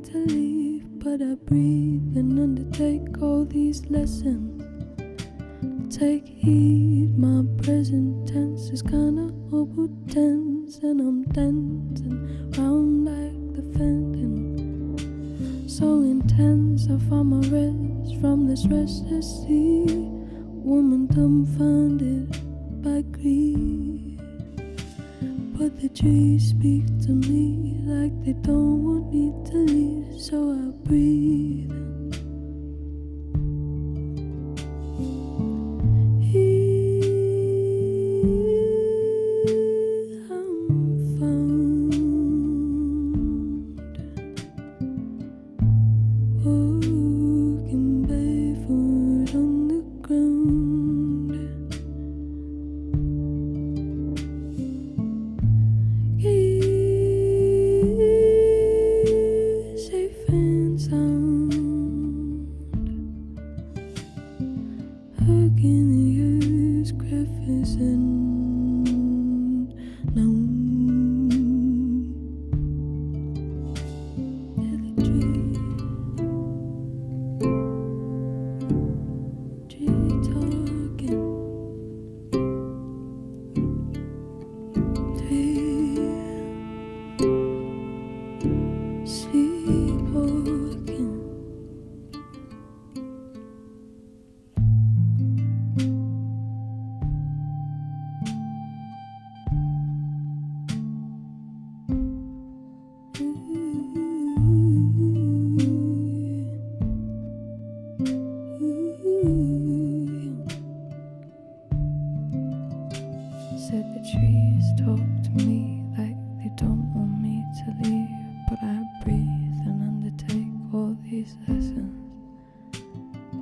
to leave, but I breathe and undertake all these lessons. Take heed, my present tense is kinda over tense, and I'm dancing round like the phantom. So intense, I find my rest from this restless sea. Woman dumbfounded by grief, but the trees speak to me like they don't want me to leave, so I breathe. Said the trees talk to me like they don't want me to leave, but I breathe and undertake all these lessons.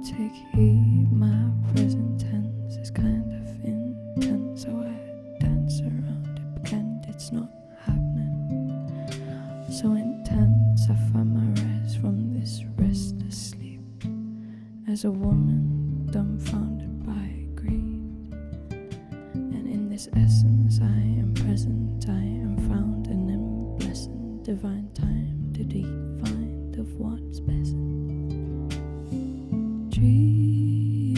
Take heed, my present tense is kind of intense, so I dance around it, pretend it's not happening. So intense, I find my rest from this restless sleep, as a woman dumbfounded by grief. This essence, I am present, I am found, and in blessing divine time to define of what's best. Tree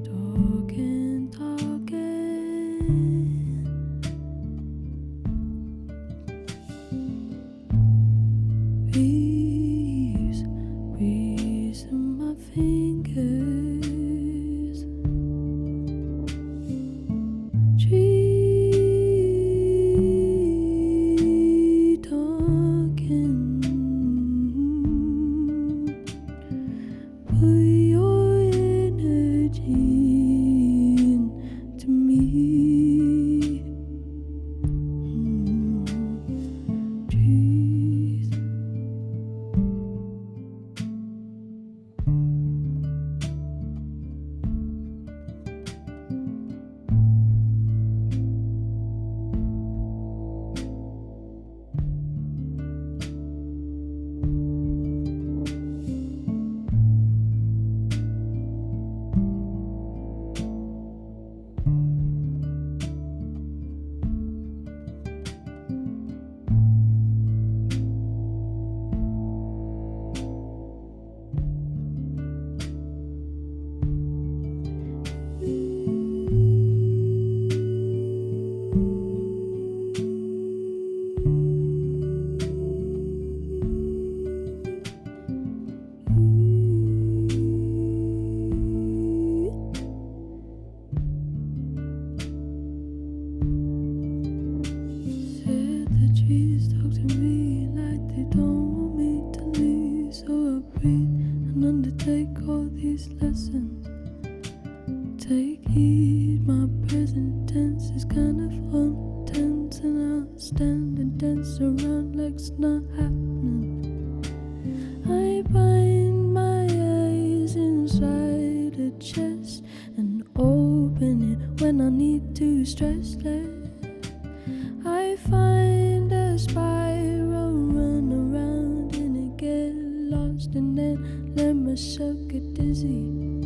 talking, talking. Breeze, breeze in my fingers. Take heed, my present tense is kind of untense, and I'll stand and dance around like it's not happening. I bind my eyes inside a chest and open it when I need to stress less. I find a spiral, run around in it, get lost, and then let myself get dizzy.